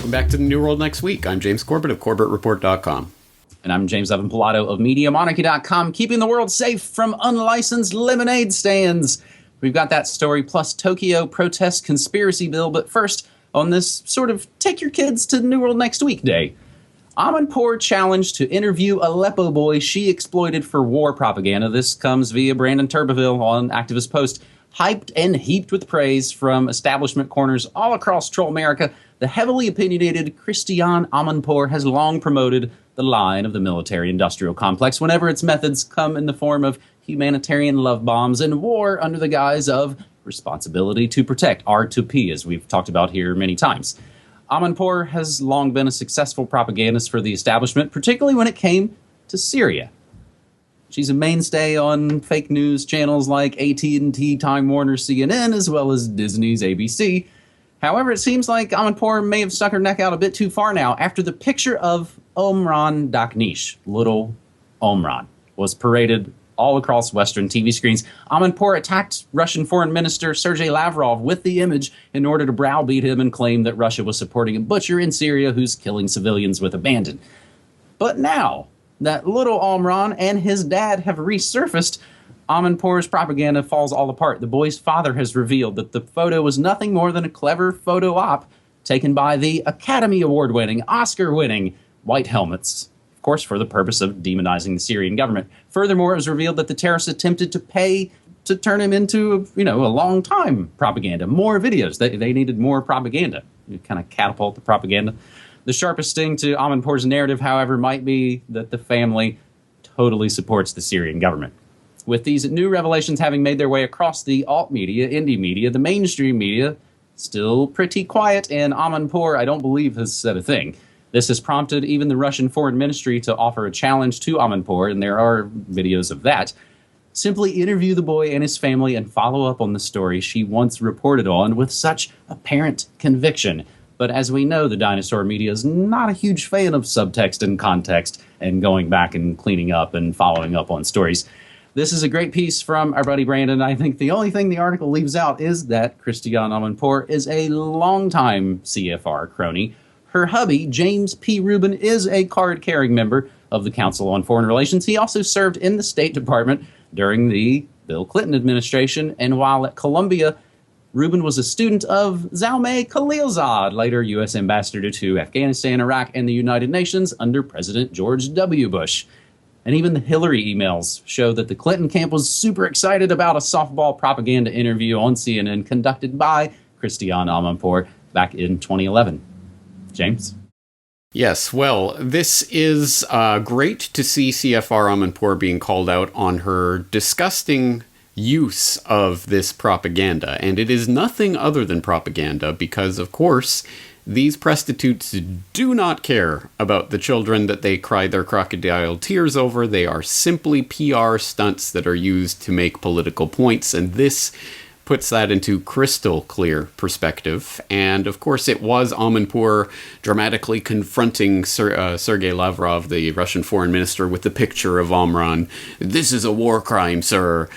Welcome back to the New World Next Week. I'm James Corbett of CorbettReport.com. And I'm James Evan Pilato of MediaMonarchy.com, keeping the world safe from unlicensed lemonade stands. We've got that story, plus Tokyo protest conspiracy bill. But first, on this sort of take your kids to New World Next Week day, Amanpour challenged to interview Aleppo boy she exploited for war propaganda. This comes via Brandon Turbeville on Activist Post. Hyped and heaped with praise from establishment corners all across Troll America, the heavily opinionated Christiane Amanpour has long promoted the line of the military-industrial complex whenever its methods come in the form of humanitarian love bombs and war under the guise of responsibility to protect, R2P, as we've talked about here many times. Amanpour has long been a successful propagandist for the establishment, particularly when it came to Syria. She's a mainstay on fake news channels like AT&T, Time Warner, CNN, as well as Disney's ABC. However, it seems like Amanpour may have stuck her neck out a bit too far now after the picture of Omran Daknish, little Omran, was paraded all across Western TV screens. Amanpour attacked Russian Foreign Minister Sergei Lavrov with the image in order to browbeat him and claim that Russia was supporting a butcher in Syria who's killing civilians with abandon. But now that little Omran and his dad have resurfaced, Amanpour's propaganda falls all apart. The boy's father has revealed that the photo was nothing more than a clever photo op taken by the Academy Award-winning, Oscar-winning White Helmets, of course for the purpose of demonizing the Syrian government. Furthermore, it was revealed that the terrorists attempted to pay to turn him into, a long-time propaganda. More videos. They needed more propaganda. You kind of catapult the propaganda. The sharpest sting to Amanpour's narrative, however, might be that the family totally supports the Syrian government. With these new revelations having made their way across the alt media, indie media, the mainstream media, still pretty quiet, and Amanpour, I don't believe, has said a thing. This has prompted even the Russian Foreign Ministry to offer a challenge to Amanpour, and there are videos of that. Simply interview the boy and his family and follow up on the story she once reported on with such apparent conviction. But as we know, the dinosaur media is not a huge fan of subtext and context and going back and cleaning up and following up on stories. This is a great piece from our buddy Brandon. I think the only thing the article leaves out is that Christiane Amanpour is a longtime CFR crony. Her hubby, James P. Rubin, is a card-carrying member of the Council on Foreign Relations. He also served in the State Department during the Bill Clinton administration, and while at Columbia, Rubin was a student of Zalmay Khalilzad, later U.S. ambassador to Afghanistan, Iraq, and the United Nations under President George W. Bush. And even the Hillary emails show that the Clinton camp was super excited about a softball propaganda interview on CNN conducted by Christiane Amanpour back in 2011. James? Yes, well, this is great to see CFR Amanpour being called out on her disgusting use of this propaganda. And it is nothing other than propaganda because, of course, these prostitutes do not care about the children that they cry their crocodile tears over. They are simply PR stunts that are used to make political points, and this puts that into crystal clear perspective. And of course, it was Amanpour dramatically confronting Sergei Lavrov, the Russian foreign minister, with the picture of Omran. "This is a war crime, sir."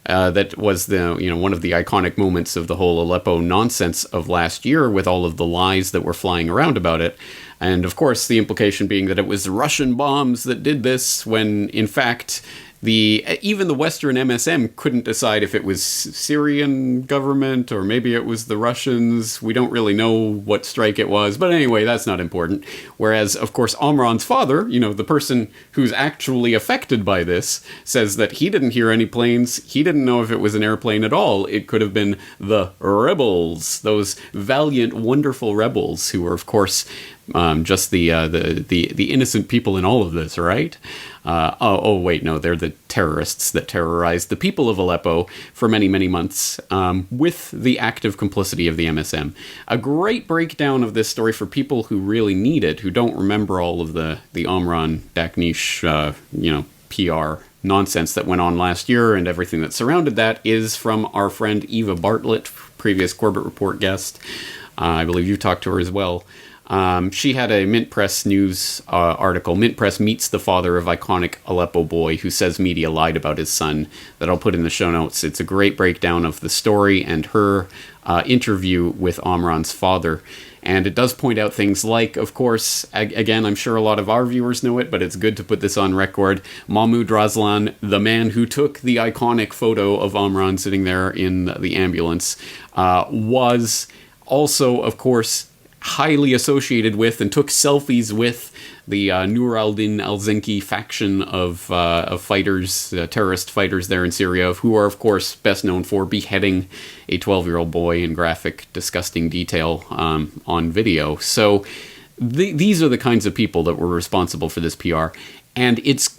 That was one of the iconic moments of the whole Aleppo nonsense of last year, with all of the lies that were flying around about it. And of course, the implication being that it was Russian bombs that did this, when in fact even the Western MSM couldn't decide if it was Syrian government or maybe it was the Russians. We don't really know what strike it was, but anyway, that's not important. Whereas, of course, Omran's father, the person who's actually affected by this, says that he didn't hear any planes. He didn't know if it was an airplane at all. It could have been the rebels, those valiant, wonderful rebels who were, of course, just the innocent people in all of this, right? Wait, no, they're the terrorists that terrorized the people of Aleppo for many, many months, with the active complicity of the MSM. A great breakdown of this story for people who really need it, who don't remember all of the Omran Daknish, PR nonsense that went on last year and everything that surrounded that, is from our friend Eva Bartlett, previous Corbett Report guest. I believe you talked to her as well. She had a MintPress news article, MintPress meets the father of iconic Aleppo boy who says media lied about his son, that I'll put in the show notes. It's a great breakdown of the story and her interview with Omran's father. And it does point out things like, of course, again, I'm sure a lot of our viewers know it, but it's good to put this on record, Mahmoud Razlan, the man who took the iconic photo of Amran sitting there in the ambulance, was also, of course, highly associated with and took selfies with the Nur al-Din al-Zinki faction of fighters, terrorist fighters there in Syria, who are, of course, best known for beheading a 12-year-old boy in graphic, disgusting detail on video. So these are the kinds of people that were responsible for this PR. And it's,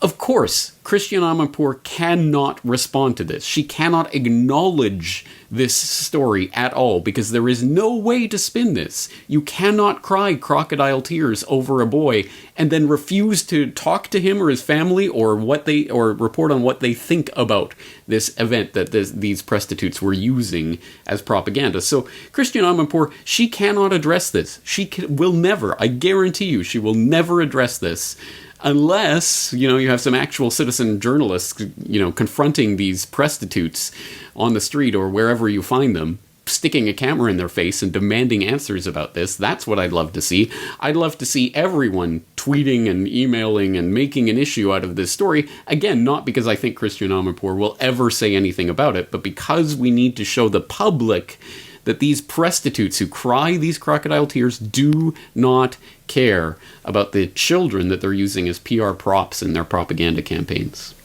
of course, Christiane Amanpour cannot respond to this. She cannot acknowledge this story at all, because there is no way to spin this. You cannot cry crocodile tears over a boy and then refuse to talk to him or his family or report on what they think about this event that these prostitutes were using as propaganda. So Christiane Amanpour, she cannot address this. She will never, I guarantee you, she will never address this. Unless, you have some actual citizen journalists, confronting these prostitutes on the street or wherever you find them, sticking a camera in their face and demanding answers about this. That's what I'd love to see. I'd love to see everyone tweeting and emailing and making an issue out of this story. Again, not because I think Christiane Amanpour will ever say anything about it, but because we need to show the public that these prostitutes who cry these crocodile tears do not care about the children that they're using as PR props in their propaganda campaigns.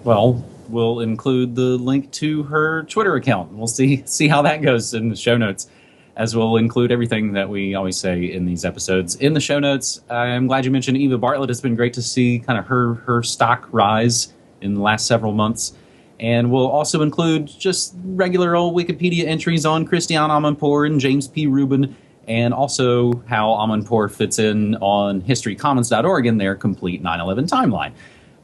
Well, we'll include the link to her Twitter account. We'll see how that goes in the show notes, as we'll include everything that we always say in these episodes in the show notes. I'm glad you mentioned Eva Bartlett. It's been great to see kind of her stock rise in the last several months. And we'll also include just regular old Wikipedia entries on Christiane Amanpour and James P. Rubin, and also how Amanpour fits in on historycommons.org in their complete 9/11 timeline.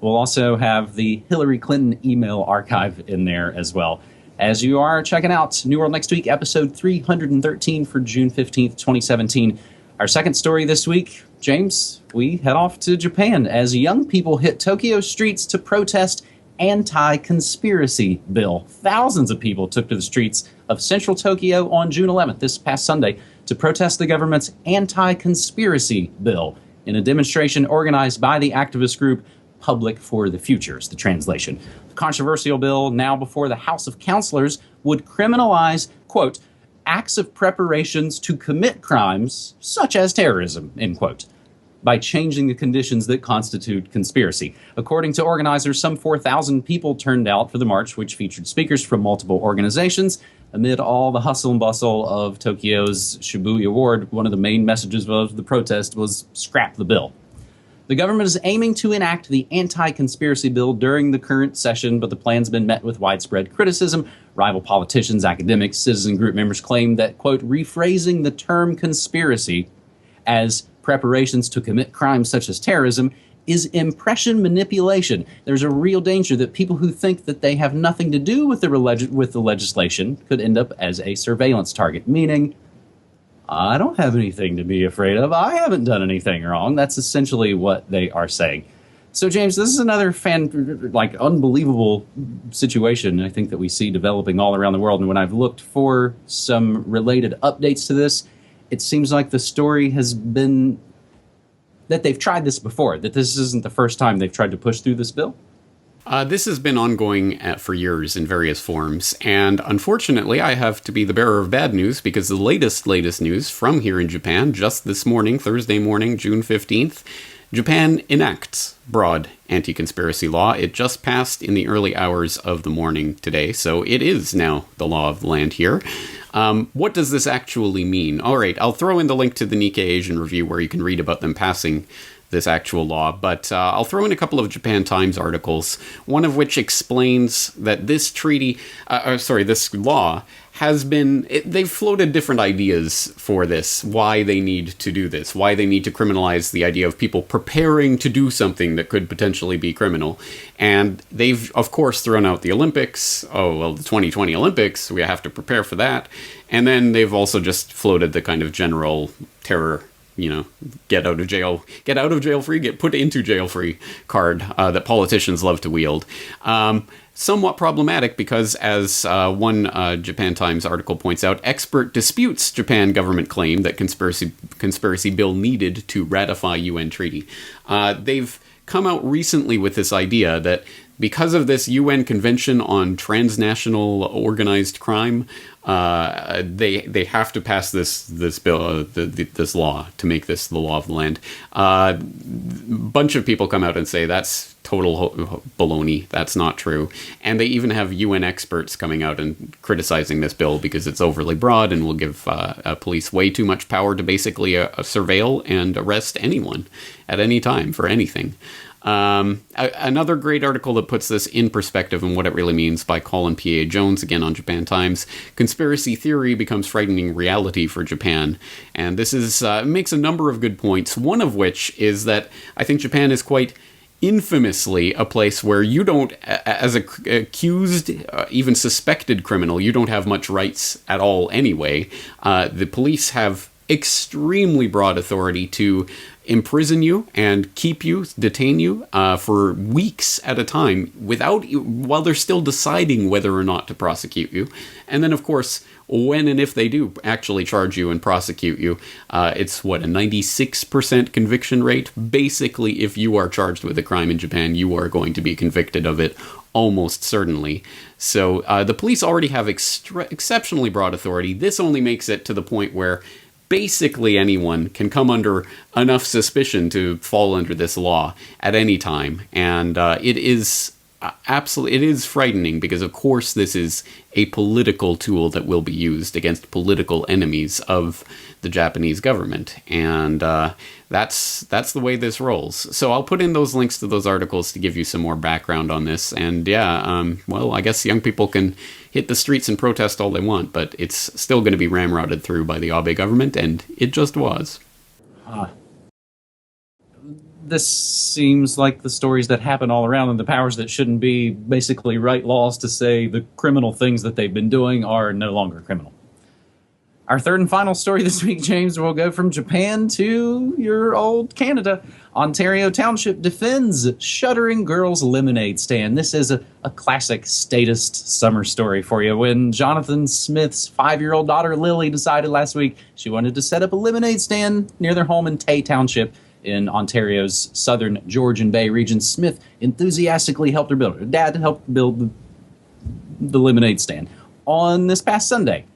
We'll also have the Hillary Clinton email archive in there as well. As you are checking out New World Next Week, episode 313 for June 15th, 2017. Our second story this week, James, we head off to Japan as young people hit Tokyo streets to protest anti-conspiracy bill. Thousands of people took to the streets of central Tokyo on June 11th, this past Sunday, to protest the government's anti-conspiracy bill in a demonstration organized by the activist group Public for the Futures, the translation. The controversial bill, now before the House of Councilors, would criminalize, quote, acts of preparations to commit crimes such as terrorism, end quote, by changing the conditions that constitute conspiracy. According to organizers, some 4,000 people turned out for the march, which featured speakers from multiple organizations. Amid all the hustle and bustle of Tokyo's Shibuya Ward, one of the main messages of the protest was scrap the bill. The government is aiming to enact the anti-conspiracy bill during the current session, but the plan's been met with widespread criticism. Rival politicians, academics, citizen group members claim that, quote, rephrasing the term conspiracy as preparations to commit crimes such as terrorism is impression manipulation. There's a real danger that people who think that they have nothing to do with the legislation could end up as a surveillance target, meaning, I don't have anything to be afraid of. I haven't done anything wrong. That's essentially what they are saying. So, James, this is another unbelievable situation, I think, that we see developing all around the world. And when I've looked for some related updates to this, it seems like the story has been that they've tried this before, that this isn't the first time they've tried to push through this bill. This has been ongoing for years in various forms, and unfortunately I have to be the bearer of bad news, because the latest news from here in Japan, just this morning, Thursday morning, June 15th, Japan enacts broad anti-conspiracy law. It just passed in the early hours of the morning today, so it is now the law of the land here. What does this actually mean? All right, I'll throw in the link to the Nikkei Asian Review where you can read about them passing this actual law, but I'll throw in a couple of Japan Times articles, one of which explains that this this law has been, they've floated different ideas for this, why they need to do this, why they need to criminalize the idea of people preparing to do something that could potentially be criminal. And they've, of course, thrown out the Olympics. The 2020 Olympics, we have to prepare for that. And then they've also just floated the kind of general terror get out of jail free, get put into jail free card that politicians love to wield. Somewhat problematic because, as one Japan Times article points out, expert disputes Japan government claim that conspiracy bill needed to ratify UN treaty. They've come out recently with this idea that because of this UN Convention on Transnational Organized Crime, they have to pass this bill, this law, to make this the law of the land. Bunch of people come out and say that's total baloney. That's not true. And they even have UN experts coming out and criticizing this bill because it's overly broad and will give police way too much power to basically surveil and arrest anyone at any time for anything. Another great article that puts this in perspective and what it really means by Colin P.A. Jones, again on Japan Times. Conspiracy theory becomes frightening reality for Japan. And this is makes a number of good points, one of which is that I think Japan is quite infamously a place where you don't, as an accused, even suspected criminal, you don't have much rights at all anyway. The police have extremely broad authority to imprison you and keep you, detain you for weeks at a time while they're still deciding whether or not to prosecute you. And then, of course, when and if they do actually charge you and prosecute you, it's a 96% conviction rate. Basically, if you are charged with a crime in Japan, you are going to be convicted of it almost certainly. So the police already have exceptionally broad authority. This only makes it to the point where basically anyone can come under enough suspicion to fall under this law at any time. And it is frightening because, of course, this is a political tool that will be used against political enemies of the Japanese government. And that's the way this rolls. So I'll put in those links to those articles to give you some more background on this. And I guess young people can hit the streets and protest all they want, but it's still going to be ramrodded through by the Abe government, and it just was. This seems like the stories that happen all around, and the powers that shouldn't be basically write laws to say the criminal things that they've been doing are no longer criminal. Our third and final story this week, James, will go from Japan to your old Canada. Ontario Township defends Shuttering Girls Lemonade Stand. This is a classic statist summer story for you. When Jonathan Smith's 5-year-old daughter Lily decided last week she wanted to set up a lemonade stand near their home in Tay Township in Ontario's southern Georgian Bay region, Smith enthusiastically helped her build it. Her dad helped build the lemonade stand. On this past Sunday,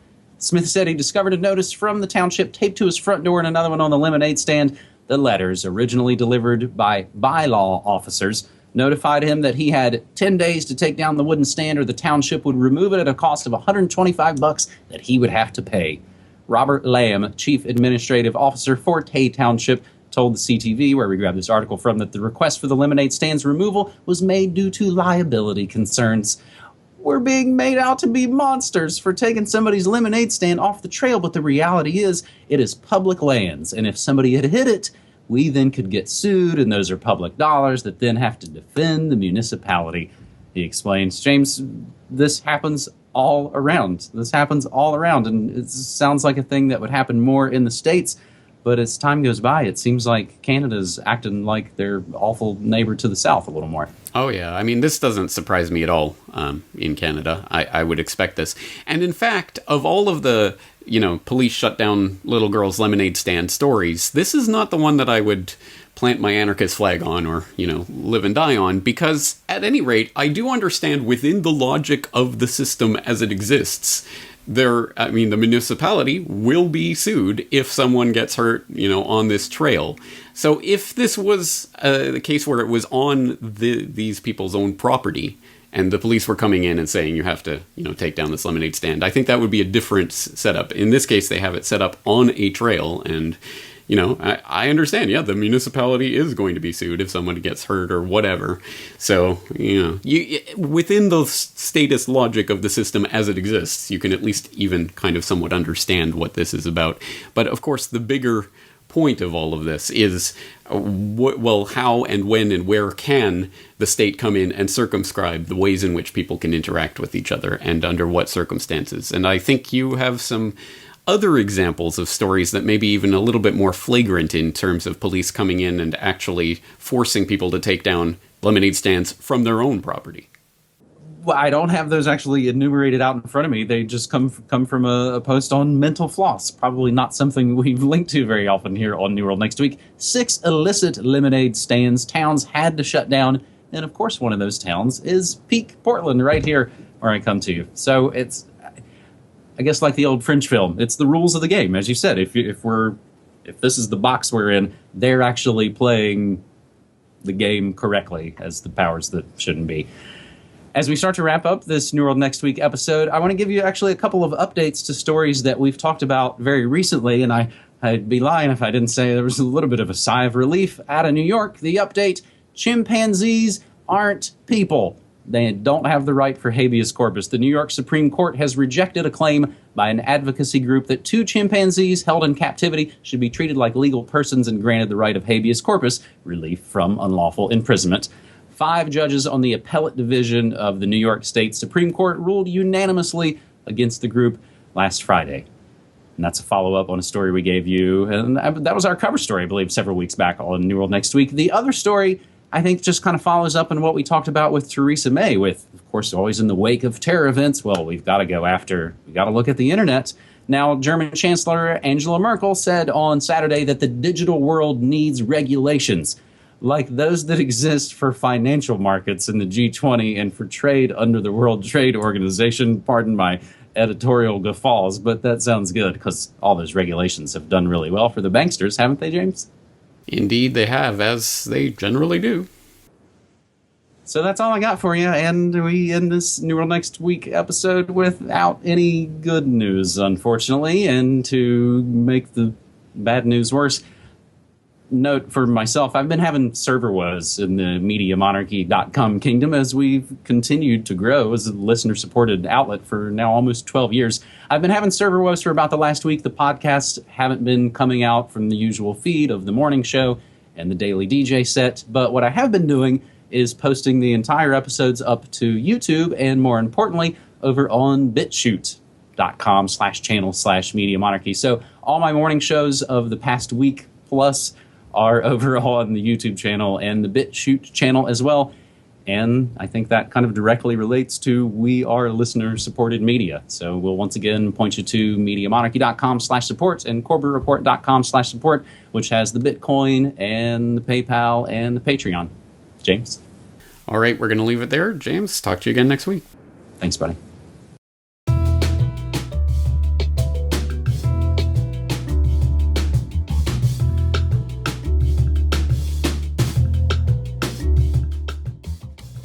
Smith said he discovered a notice from the township taped to his front door and another one on the lemonade stand. The letters, originally delivered by bylaw officers, notified him that he had 10 days to take down the wooden stand or the township would remove it at a cost of $125 that he would have to pay. Robert Lamb, Chief Administrative Officer for Tay Township, told the CTV, where we grabbed this article from, that the request for the lemonade stand's removal was made due to liability concerns. We're being made out to be monsters for taking somebody's lemonade stand off the trail, but the reality is it is public lands, and if somebody had hit it, we then could get sued, and those are public dollars that then have to defend the municipality, he explains. James, this happens all around. And it sounds like a thing that would happen more in the States. But as time goes by, it seems like Canada's acting like their awful neighbor to the south a little more. Oh, yeah. I mean, this doesn't surprise me at all in Canada. I would expect this. And in fact, of all of the, police shut down little girls' lemonade stand stories, this is not the one that I would plant my anarchist flag on or, live and die on, because at any rate, I do understand within the logic of the system as it exists, the municipality will be sued if someone gets hurt, on this trail. So if this was the case where it was on these people's own property and the police were coming in and saying you have to, take down this lemonade stand, I think that would be a different setup. In this case, they have it set up on a trail and, I understand, the municipality is going to be sued if someone gets hurt or whatever. So, within the status logic of the system as it exists, you can at least even kind of somewhat understand what this is about. But, of course, the bigger point of all of this is, how and when and where can the state come in and circumscribe the ways in which people can interact with each other and under what circumstances? And I think you have some other examples of stories that may be even a little bit more flagrant in terms of police coming in and actually forcing people to take down lemonade stands from their own property? Well, I don't have those actually enumerated out in front of me. They just come from a post on mental floss. Probably not something we've linked to very often here on New World Next Week. 6 illicit lemonade stands towns had to shut down. And of course, one of those towns is Peak, Portland, right here where I come to you. So it's, I guess, like the old French film. It's the rules of the game, as you said. If this is the box we're in, they're actually playing the game correctly as the powers that shouldn't be. As we start to wrap up this New World Next Week episode, I want to give you actually a couple of updates to stories that we've talked about very recently, and I'd be lying if I didn't say there was a little bit of a sigh of relief out of New York. The update: chimpanzees aren't people. They don't have the right for habeas corpus. The New York Supreme Court has rejected a claim by an advocacy group that 2 chimpanzees held in captivity should be treated like legal persons and granted the right of habeas corpus, relief from unlawful imprisonment. 5 judges on the appellate division of the New York State Supreme Court ruled unanimously against the group last Friday. And that's a follow-up on a story we gave you. And that was our cover story, I believe, several weeks back on New World Next Week. The other story, I think, just kind of follows up on what we talked about with Theresa May, with, of course, always in the wake of terror events. Well, we've got to look at the internet. Now, German Chancellor Angela Merkel said on Saturday that the digital world needs regulations, like those that exist for financial markets in the G20 and for trade under the World Trade Organization. Pardon my editorial guffaws, but that sounds good because all those regulations have done really well for the banksters, haven't they, James? Indeed they have, as they generally do. So that's all I got for you, and we end this New World Next Week episode without any good news, unfortunately. And to make the bad news worse, note for myself, I've been having server woes in the MediaMonarchy.com kingdom as we've continued to grow as a listener-supported outlet for now almost 12 years. I've been having server woes for about the last week. The podcasts haven't been coming out from the usual feed of the morning show and the daily DJ set, but what I have been doing is posting the entire episodes up to YouTube and, more importantly, over on BitChute.com/channel/MediaMonarchy. So all my morning shows of the past week plus are over on the YouTube channel and the BitChute channel as well. And I think that kind of directly relates to we are listener-supported media. So we'll once again point you to MediaMonarchy.com/support and CorbettReport.com/support, which has the Bitcoin and the PayPal and the Patreon. James? All right, we're going to leave it there. James, talk to you again next week. Thanks, buddy.